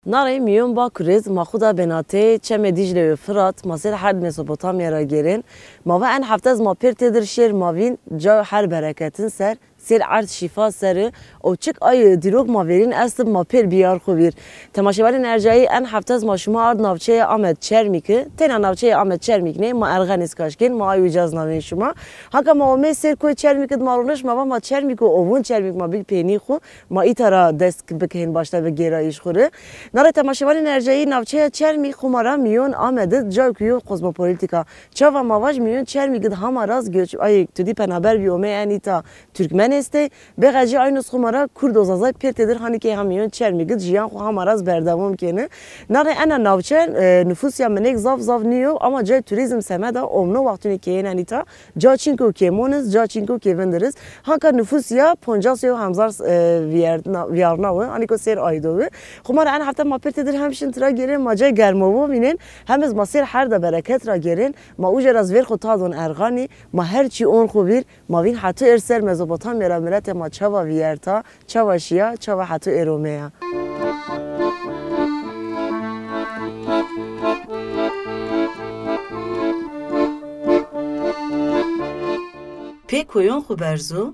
Nare miyon bakuriz maxuda benate çeme Dicle ve Fırat masel her Mezopotamya'ya gelin. Mava en haftaz ma pirtedir şer mavin ca her bereketin ser sel art şifa seri o çık ay dirok ma verin asıl ma pir biyar xubir. Temaşevalin ercai en haftaz ma şuma ard navçeye Ahmet Çermik'i tena navçeye Ahmet Çermik ne ma erganiz kaşkin ma ayucaz navin şuma. Haka ma o mesel koy Çermik'id maruneş ma Çermik o ovun Çermik ma bil peni xu ma itara desk bekehin başta ve gera iş xure. Nare temaşevalin ercai navçeye Çermik xumara miyon Ahmet'id cavkuyo kozmopolitika. Çava mavaj miyon Çermik'id hamaraz göç ay tudi penaber bi ome enita Türkmen este begaci aynı xumara Kurd ozazay pirtedir hani ki hamiyon Çermik'id jiyan xu hamaraz berdavom kene. Nare ena navçe nüfus ya menek zav niyo ama cay turizm semeda omno vaktini ki enita ca çinko kemoniz ca çinko kevendiriz. Hanka nüfus ya Poncasyo hamzar viyarnağı hani ko ser aydovu. Xumara en hafta ma pirtedir hemşin tra gerin ma cay germovo minin hemiz masir her da bereket ra gerin ma ujeraz ver xutadon ergani ma herçi on xubir ma vin hatı erser Mezopotamya millet ma çava viyerta çava şia çava hatı eromeya. Pe koyon xu berzo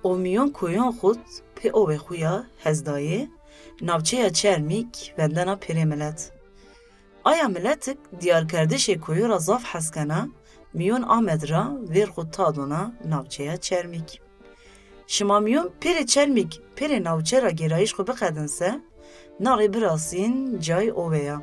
o miyon koyon xut pe ove xuya hezdaye navçeya Çermik vendena pere millet. Aya milletik diyar kardeşe koyu razaf haskana miyon Ahmedra ver xutadona navçeya Çermik. Şima miyon pere Çermik pere navçera gerayiş xu bixedinse nari birasin cay oveya.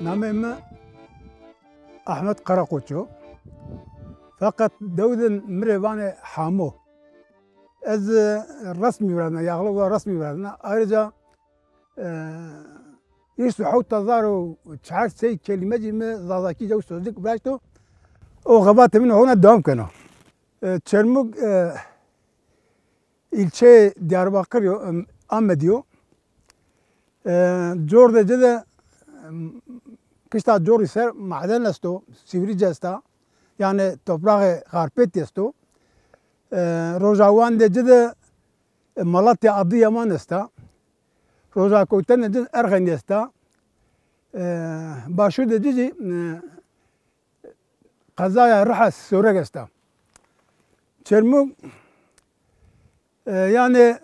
نامم أحمد قراقوچو فقط دودن مريوان حامو از رسمي ولدنا يغلو رسمي ولدنا أرجع يسو حوت تظارو تشعر سي كلمة جمع ضاضاكي جو سوزك باشتو او غبات منه هنا دوام كانوا تشرموك ilçe Diyarbakır Ahmediyo جور ده جده kışta جور ise maden استو سیوری است yani toprağı karpet استو روزاوان ده جده Malatya Adıyaman است روزا کوتن ده Ergen است başu de cici kazaya rahas Suriye است Çermuk yani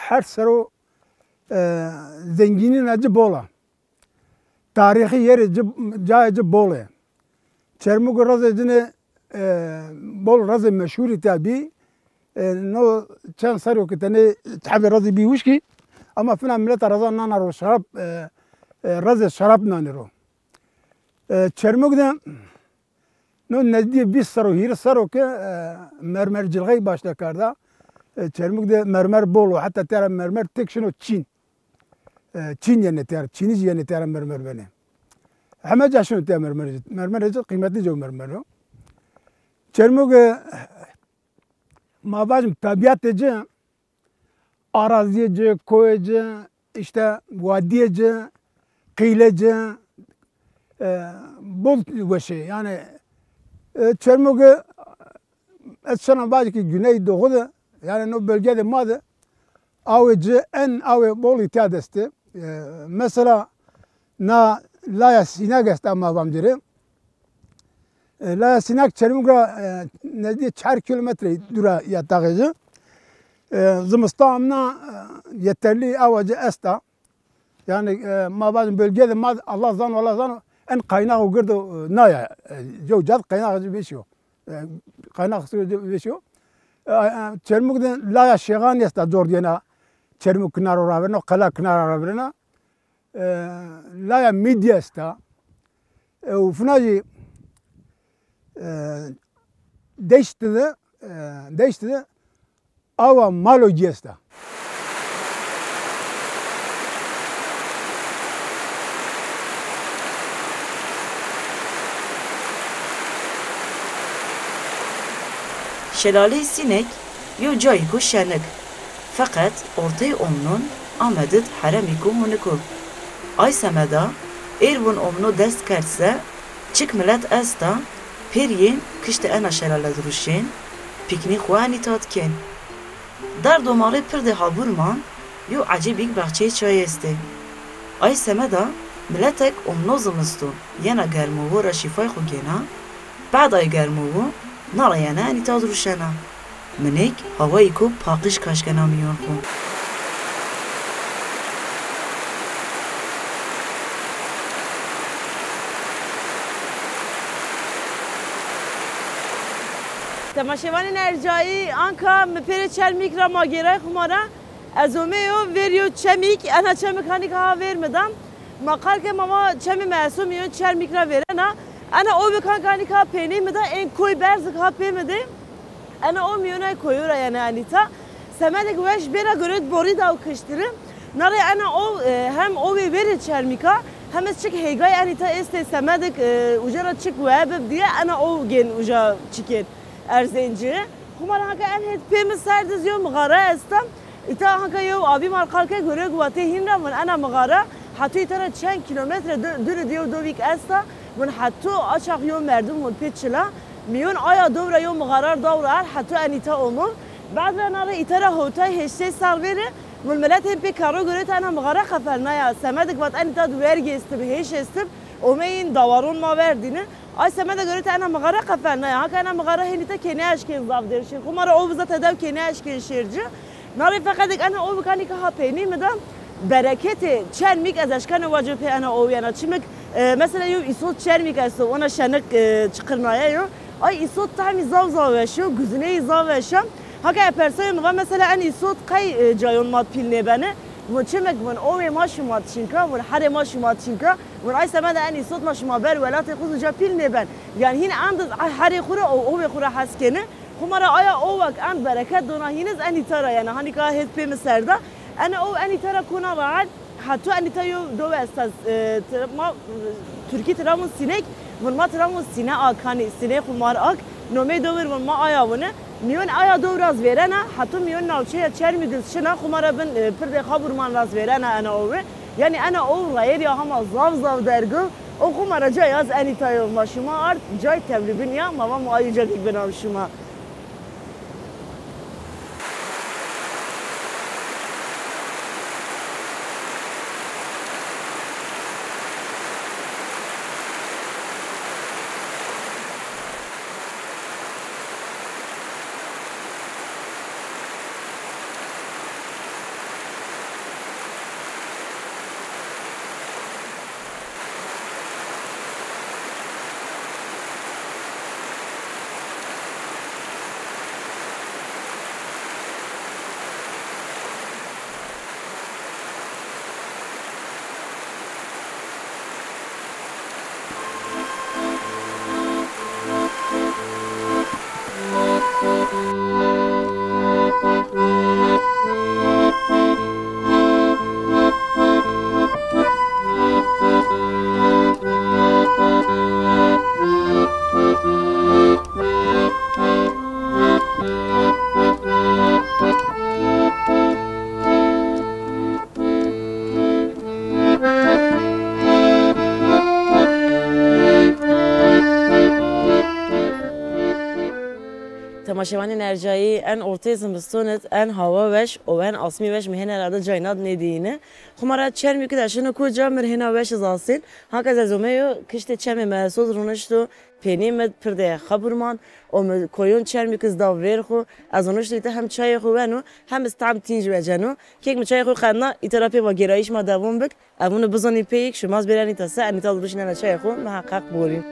her sero zenginin acı bola. Tarihi yeri cayıcı bola. Çermuk razecine bol razı meşhur tabi. No çan sero ki tane tabi razı bir ki ama fina millet razı nanaro şarap razı şarap nanaro. Çermuk da no nezdiye bir sero hir sero ki mermerciliği başta karda. Çermuk da mermer bolu hatta tera mermer tek şunu Çin. Çin yani tera Çiniz yani tera mermer beni. Hemen caşını tera mermer kıymetli jo mermer o. Çermuk mabacım tabiatçı arazici, koyucu, işte vadiyeci, kıylacı bol bir şey yani Çermuk sana bazı ki Güneydoğu'da yani o bölgede madı avcı en avı bol itiad esti. Mesela na Laya Sinak esti ama bamcırı. Laya Sinak Çermuk'a ne diye 4 kilometre dura yatağıcı. Zımıstamna yeterli avcı esta. Yani mabazın bölgede mad Allah zan en kaynağı girdi naya. Jocad kaynağı bir şey. Kaynağı bir şey. Çermuk da Laya Şegan yasta zor diyena Çermuk kınar oraverna, kala kınar oraverna. Laya Midya yasta. Ufunaji değişti de ava malo yasta. Şelale Sinek yo cayiko şenik. Fakat ortaya onun Ahmed'id haremiku huniku. Ay semeda Ervun omno dest kertse çık millet esta Periyên kişte ena şelale duruşên, piknik xwe anî tatkin. Dar domalê pir de haburman, yo acîbîk behçeyê çayê este. Ay semeda, milletek omno zimistûn yena germovû ra şîfay xwe gêna, بعد ay germovû, nala yene anî ta duruşena. Minik havayê ku paqîj kaşkena miyan xwe. تماشاوان ارجایی آنکا مپر چرمیک را ماگیرای خمارا از اومیو وریو چمیک انا چمیکانی که ها ورمدم مقال که ماما چمی معصوم یون چرمیک را ورنا انا او بکانکانی که پینی مدا این کوی برز که ها پیمده انا او میونه کویو را یعنی انیتا سمدک وش بیرا گرد بوری داو کشترم ناره انا او هم او وری چرمیکا هم از چک هیگای انیتا است سمدک اجرا چک واب دیه انا او گن اجا چکن ارزنجی خمار هنگه ان هد پیم سردز یو مغاره استم ایتا هنگه یو آبی مارقال که گره گواته هین را من انا مغاره حتی ایتا چند کیلومتر دور دیو دویک استا من حتی آچاق یو مردم من پیچلا میون آیا دور یو مغاره دورار حتی انیتا عمر بعد ناره ایتا را هوتای هشته سال بره من ملت هم پی کارو گره تا انا مغاره خفرنا یا سمدک بات انیتا دویرگی استم هیش استم اومین داورون ما وردینه ay semede göre tane mağara kaferna ya kana mağara henite kene aşkın zav derşin kumara o bize tedav kene aşkın şirci nari fakat ana o kani ka peni medam bereketi çermik az aşkın vacip ana o yana çimek mesela yo isot çermik asto ona şanak çıkırnaya yo ay isot tami zav zav yaşıyor güzine zav yaşam haka persayım va mesela an isot kay cayon mat pilne bana و چمک من اوه ماشی مات چینکا و هر ماشی مات چینکا و رئیس ماده انی صوت ماشی ما بر ولات خود جا پیل نبن یعنی هین عند هر خوره او اوه خوره حس کنه خمره آیا اوه عند برکت دونا هینز انی ترا یعنی هانی که هست پیم سردا انا او انی ترا کنا راحت حتی انی تایو دو استاز ما ترکی ترامون سینک و ما ترامون سینه آکانی سینه خمار آک نومه دور و ما آیا ونه میون آیا دو راز ورنا حتی میون ناوچه چرمی دلشنا خماره بن پرد خابورمان راز ورنا انا اوه یعنی انا او غیر یا هم زاو زاو درگو او خماره جای از انی تایو ما شما ارد جای تبلیبین یا ما ما آیو جدید بنام شما تماشاوان ارجایی ان ortaya zımbistonet en hava veş o en asmi veş mehen herhalde caynat nedine khumara çermi ki daşını koca merhena veş zasin haka zazomeyo kişte çeme mesud runuştu peni med perde khaburman o koyun çermi kız da verxu az onuştu ite hem çay xu venu hem istam tinj vecenu kek mi çay xu qanna iterapi va geraiş ma davom bik avunu bizani peyik shumaz berani tasa ani talruşna çay xu muhaqqaq borim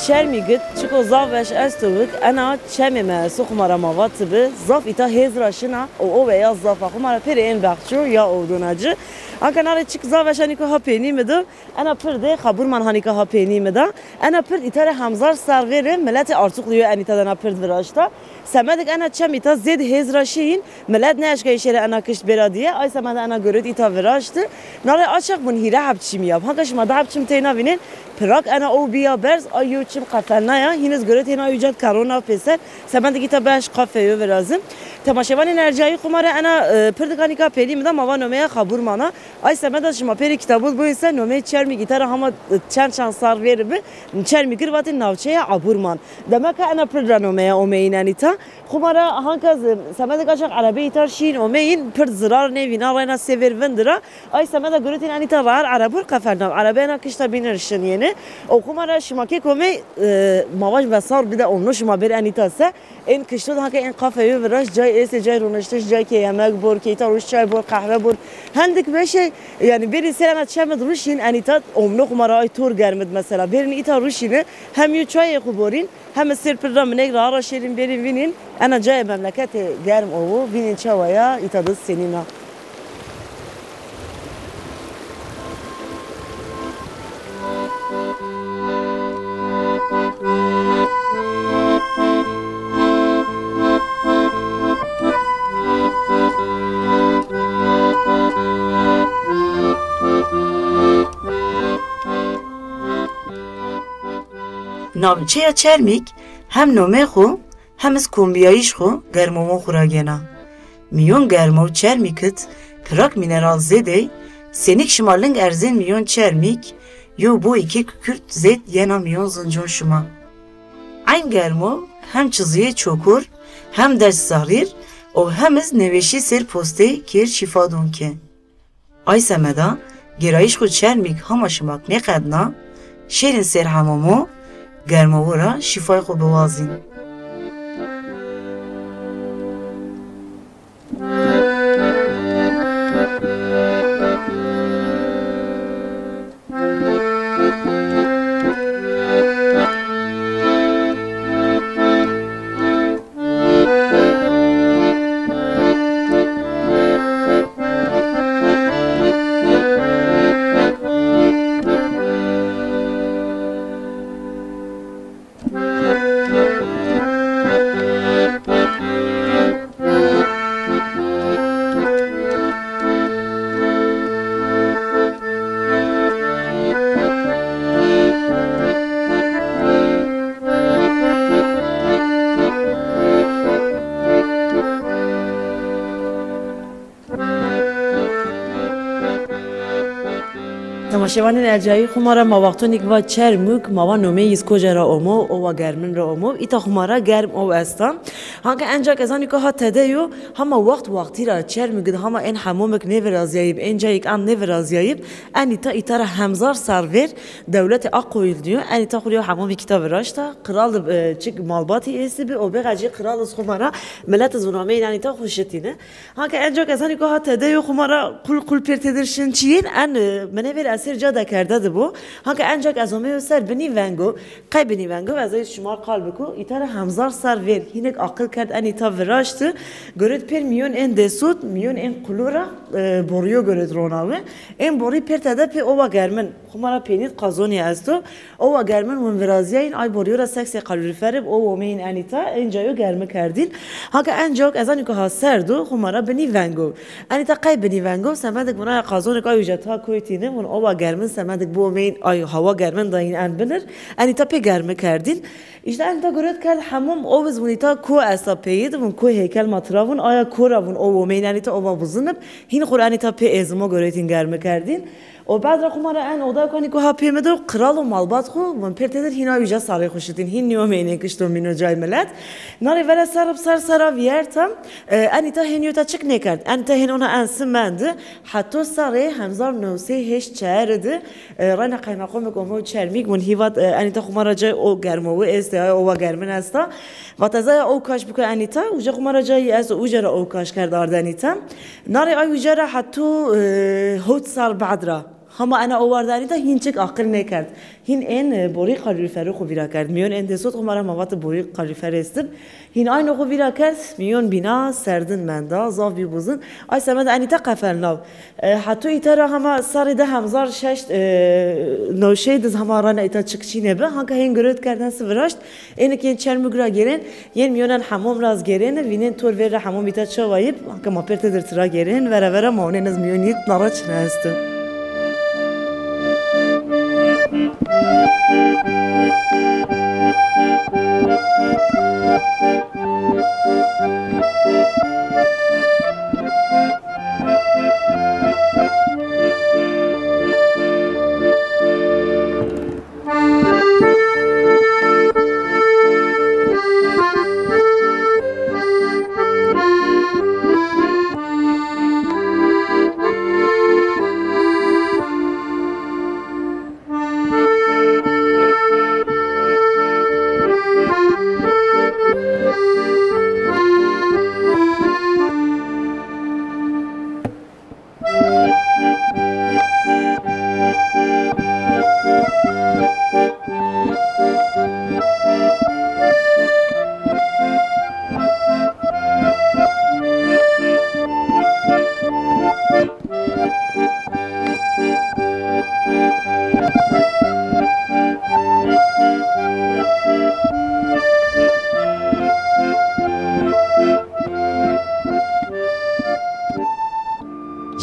چرمی گد چکو زاوش استوک انا چمی مسو خمارا موات به زاف ایتا هزراشنا او veya zafa خمارا پر این بخشو یا اودوناجı anka nare çık zavaş hani ko hapeni mi de ana pır de kabur man hani ko hapeni mi de ana pır itare hamzar sar verin milleti artukluyor ani tadana pır virajda semedik ana çem ita zed hezraşin millet ne aşka işere ana kış belediye ay semede ana görüt ita virajdı nare açık bun hira hapçim yap hanka şma da hapçim teyna vinin pırak ana o biya berz ay yuçim qafelna ya hiniz görüt hina yücet karona peser semedik ita beş kafeyo virazım temaşevan enerjiyi kumara ana pırdikani ka peli mi de mava nomeye kabur mana ay semeda şma peri kitabı bu ise nome çermi gitara hama çan sar veribi çermi girvatin navçeye aburman demek ki ana pırda nomeye omeyin anita kumara hankaz semeda kaçak arabi itar şin omeyin pırd zırar nevin arayna sever vendira ay semeda görütin anita var arabur kafernav arabena kışta binirşin yeni o kumara şma ki kome mavaş basar bir de onu şma bir anita se en kışta da en kafeyi viraj cay ese cay runıştış cay ki yemek bor ki itar ruş çay bor kahve bor hendik beşe yani biri selena çemed ruşin anita omlu kumara ay tur germed mesela birini ita ruşini hem yu çay kuborin hem sir program ne ara şerin berin vinin ana cay memlekete germ ovu vinin çavaya itadı senina Navçeya çermik hem nome xo hem iz kombiyayış xo germomo xuragena. Miyon germov çermikit pırak mineral zedey senik şımarling erzin miyon çermik yo bu iki kükürt zed yena miyon zincon şuma. Ayn germov hem çiziye çokur hem ders zahrir o hem iz neveşi ser postey kir şifa donke. Ay semeda gerayış xo çermik hamaşımak ne kadna şerin ser hamomo germavura şifay xo bewazin. Temaşevanın ercayı xumara mavaqtonik va çermuk mava nome iz kojara omo ova germin ra omo ita xumara germ ov asta hanka enca kazani ko hatedeyo hama vaqti ra çermuk hama en hamomek neverazayib encayik an neverazayib en itara hamzar sarver devleti aqoyil diyor en ita xuliyo hamomi kitab raşta kral çık malbati esibi o begaci kral xumara millet zuname yani ita xuşetine hanka enca kazani ko hatedeyo xumara kul pertedirşin çiyin en menever Serca kerdadı bu. Hangi ancak azami ser beni vengo, kay beni vengo ve azayı şumar kalbiku itara hamzar sar ver. Hinek akıl kerd en ita virajtı. Görüt per milyon en desut, milyon en kulura boruyo görüt ronavi. En boru per tada pe ova germen. Kumara penit kazoni azdu. Ova germen un viraziyayin ay boruyora seksi kaloriferib o omeyin en ita encayo germe kerdin. Hangi ancak azani ko haserdu kumara beni vengo. En ita kay beni vengo semedik buna kazoni kay ücreta koytine un ova germen semedik bu omeyin ay hava germen dayin en bilir. En ita pe germe kerdin. İşte en ita görüt kerd hamum oviz un ita ko asa peyid un ko heykel matravun aya koravun o omeyin en ita ova buzunub. Hin kur en ita pe ezmo görütin germe kerdin. O بعد رقم را ان اودا کنی که ها پیمده و قرال و مالبات خو من پرتدر هینا یوجا سالی خوشتین هین نیومینه کشتم مینو جای ملت ناری ولی سر ویرتم انی تا هنیو تا چک نکرد انی تا هن اونا انسم منده حتی سری همزار نوسی هش چهرده رانا قیمه قوم گمو چرمیگ من هیواد انی تا خمارا جای او گرمو است او گرمن است و تازه او کاش بکن انی تا اوجا خمارا جای از اوجا او کاش کرد آردنی تا ناری آی اوجا حتی هوت سال بعد را Hama ana ovardani da hinçik akıl ne kard. Hin en bori kaloriferi xo vira kard. Miyon en desot xumara mavat bori kaloriferi estib. Hin aynı xo vira kard. Miyon bina serdin menda zav bir buzun. Ay semed ani ta qafel nav. Hatta itara hama sarı da hamzar şeşt navşey diz hama rana ita çıkçine be. Hanka hin görüt kardan sıvıraşt. Enik yen çermugra gelen. Yen miyonan hamam raz gelen. Vinen tur verre hamam ita çavayıp. Hanka maperte dirtira gelen. Vera mauneniz miyon yit naraç nestim.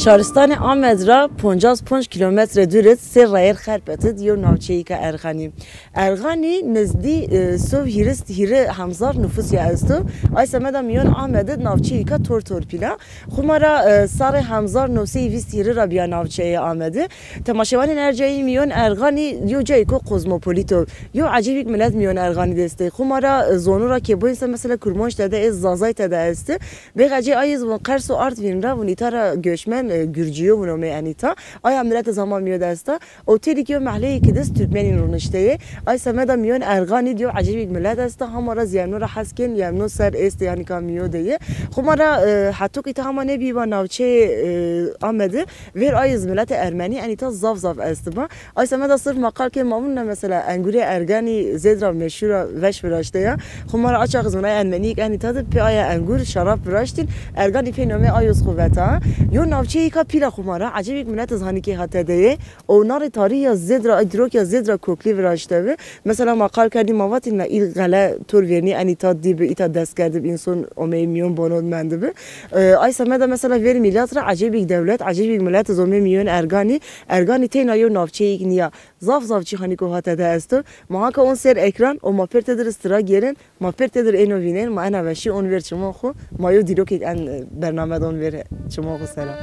شهرستان آمد را 55 کیلومتر دورت سر رایر خرپتد یو ناوچه‌ای که ارغانی نزدی سو هیرست هیره همزار نفوس یا استو آی سمدا میون آمد ناوچه‌ای که تور پیلا خمارا سار همزار نوسی ویست هیره را بیا ناوچه‌ای آمده تماشاوان انرژی میون ارغانی یو جایی کو کوزموپولیتو یو عجیبی ملت میون ارغانی دسته خمارا زونو را که بوینس مثلا کرمانش داده از زازای تاده است به غجی آیز و قرص و آرت وین را ونیتارا گوشمن گرجیو و نومه انیتا آیا ملت زمان میاد استا اوتیلی که محله که دست ترکمنی رونشته آی سمدا میون ارغانی دیو عجیبی ملت استا همارا زیانو را حسکن یمنو سر است یعنی که میوده خمارا حتی که تمام نبی با نوچه آمده ویر آیز ملت ارمنی انیتا زاف است با آی سمدا صرف مقال که مامون مثلا انگوری ارگانی زید را مشهور وش براشته خمارا آچاق زونای ارمنی که انیتا پی آیا انگور شراب براشتین ارگانی پی نومه آیوز خوبتا یو نوچه که پیلا خمارا عجیبی ملت زهانی که هات ده او نار تاریخ زد را ادراک یا زد را کوکلی وراشته و مثلا مقال کردیم مواد این ایل غلا تور ورنی انیتا دی به ایتا دست کرده انسان امی میون بانود منده به آی سمدا مثلا ور میلاد را عجیبی دولت عجیبی ملت زومی میون ارگانی تینا یو نافچه یک نیا زاف چی خانی که هات ده است ما که اون سر اکران او ما پرت در استرا گیرن ما پرت در اینو وینن ما انا وشی اون ور شما خو ما یو دیرو که ان برنامه دون ور شما خو سلام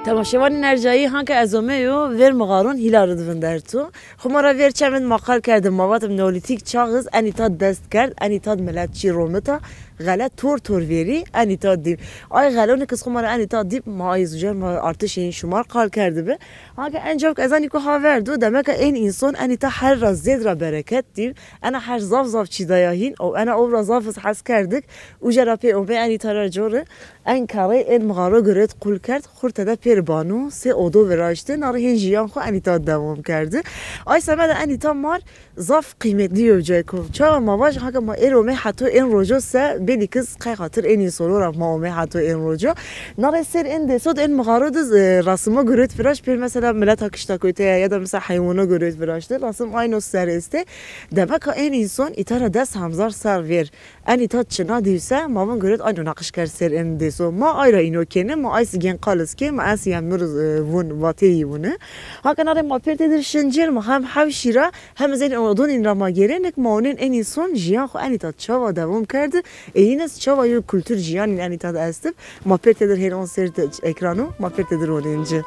تماشاوان انرژایی هنگ ازومه یو ور مغارون هیلار دوون در تو خمارا ور چمن مقال کردم مواتم نولیتیک چاغز انیتا دست کرد انیتا ملت چی رومتا غلط تور وری انیتا دیم آی غلون کس خمارا انیتا دیم ما ایزوجر ما ارتش این شمار قال کرده به هنگ انجام که از انیکو هاوردو دمک این انسان انیتا هر را زید را برکت دیم انا هر زاف چی دایاهین او انا او را زاف حس کردک او جرابی او به انیتا را جوره ان کاری این مغارو گرد قول کرد خورد ده پیر بانو سه اودو وراشته ناره هنجیان خو انیتا دوام کرده آی سمد انیتا مار زاف قیمت دیو جای کو چرا ما واج هاگه ما ایرومه حتی این روجو سه بیلی کس قی خاطر این سولو را ما اومه حتی این روجو ناره سر این دسود این مغارو دز رسما گرد فراش پیر مثلا ملت ها کشتا کویته یا دا مثلا حیوانا گرد فراشته رسم اینو سر استه دبکا این انسان ایتارا دست همزار سر ویر انیتا چنا دیوسه مامان گرد اینو نقش کرد سر این دسو ما آیرا اینو کنه ما آیس گن قالس که ما آسی هم نور ون واتی ونه ها کنار ما پیرت در شنجر ما هم حوشیرا هم زین اردن این را ما گیرن یک ماونن این انسان جیان خو انیتا چاوا دوام کرده اینس چاوا یو کلتور جیان این انیتا دستم ما پیرت در هر آن سر اکرانو ما پیرت در اونجا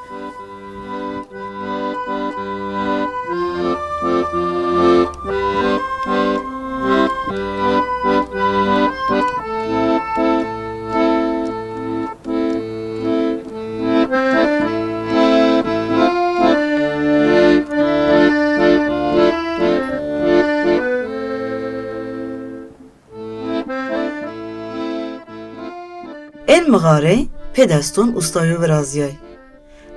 En mağare pedeston ustayo vraziyay.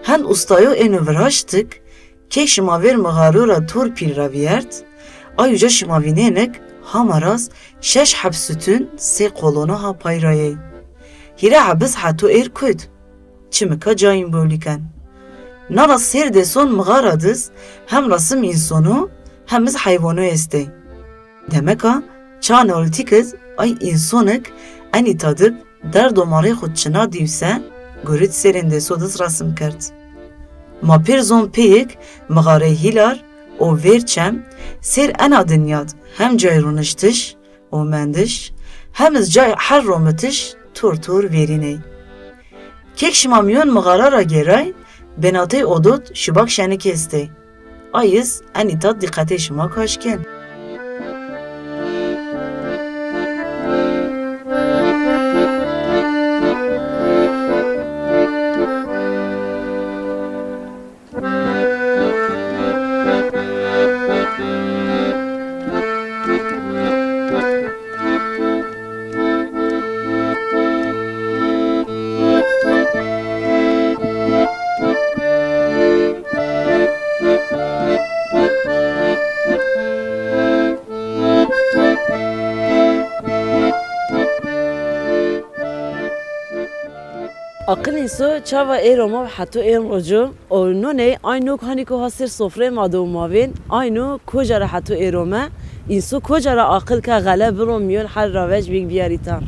Hen ustayo enu vraştık, kek şimaver mağarura tur pil raviyert, ayuca şimavinenek hamaraz şeş hapsütün se kolona ha payrayay. Hire habis hatu erkud, çimika cayin boliken. Nara ser deson mağaradız, hem rasım insonu, hem biz hayvanı estey. Demek ha, çan oltikız ay insanık eni tadıp در دوماره خود چنا دیوسه گرید سرنده سودز رسم کرد. ما پر زون پیک مغاره هیلار او ورچم سر انا دنیاد هم جای رونشتش او مندش هم از جای هر رومتش تور تور ورینه. کک شمامیون مغاره را گرای بناته اودود شباک شنه کسته. آیز انیتا دقت شما کاشکن. Akıl inso çava eroma hatta en rojo o none aynı hani ko hasır sofre madumavin aynı kojara hatta eroma inso kojara akıl ka galab romiyon her ravej big biyarita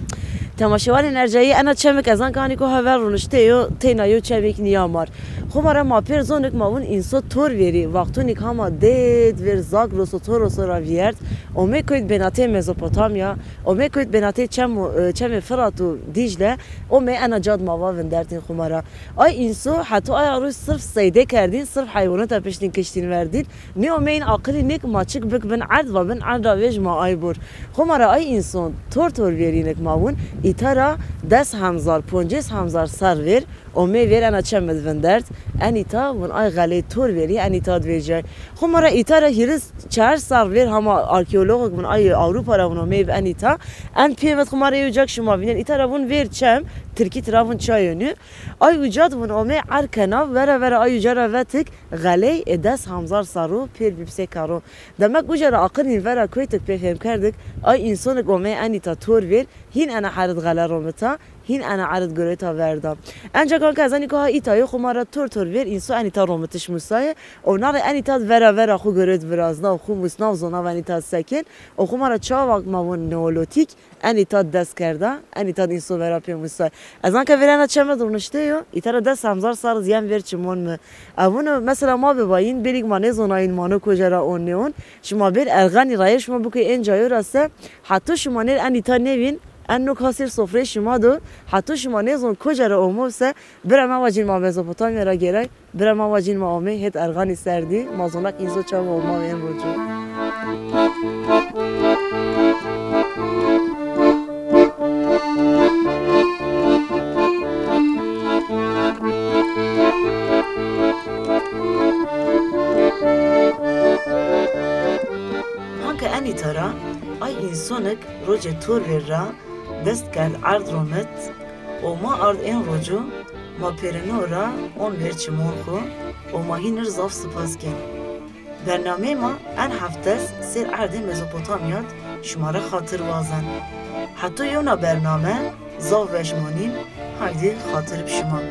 تماشاوان انرژایی انا چمک از آن کانی که هوا رونشته یو تینایو چمک نیامار خمارا ما پر زونک ماون اینسو تور وری وقتونی که ما دید ور زاگ روسو تور روسو را ویرد اومه کوید بناته مزوپوتامیا اومه کوید بناته چم فرات و دیجله اومه انا جاد ماوا وندرتین خمارا آی اینسو حتی آی روز صرف سیده کردین صرف حیوانات پشتین کشتین وردین نی اومه این عقلی نیک ماچک بک بن عرض و بن عرض رویج ما آی بور خمارا آی اینسون تور ورینک ماون ایتارا 10,000 15,000 سر ور اومه ور انا چم وندرت انیتا ون آی غلی تور وری انیتا دویجای خمارا ایتارا هیرس 4 سر ور هما آرکئولوژ من آی اروپا را ون اومه انیتا ان پیمت خمارا یوجاک شما بینن ایتارا ون ور چم ترکی تراون چایونی آی وجاد ون اومه ارکنا ور آی جرا وتک غلی 10,000 سرو پیر بیبسه کارو دمک وجرا عقلی ور کویتک بفهم کردک آی انسان اومه انیتا تور ور هین انا حرد غلا رومتا هین انا عرض گریتا وردم انجا کان که از اینکه ها ایتایو خمارا تور ور اینسو انیتا رومتش موسایه او نار انیتا ورا خو گریت ورازنا خو موسنا زونا و انیتا سکن او خمارا چاوک ماون نولوتیک انیتا دست کرده انیتا اینسو ورا پی موسای از آنکه ورنا چمه دونشته یو ایتارا 10,000 سال زیان ور چمون اونو مثلا ما بباین بریگ مانه زونا این مانو کجرا اون نیون شما بر ارغانی رای شما بو که این جایو راسته حتی شما نر انیتا نوین انو کاسر سفره شما دو حتی شما نزون کجا اوموسه برای ما واجین ما مزوپوتامیا را گرای برای ما واجین ما اومه هت ارغانی سردی مازونک اینزو چا و ما وین روجو هانکه انی ترا ay insanık roje tur verra dest kal ard romet o ma ard en rojo ma perenora on verçi morxo o ma hinir zaf spasken bername ma en haftes ser arde Mezopotamyat şumara xatır vazan hatta yona bername zav veşmanin haydi xatır pişman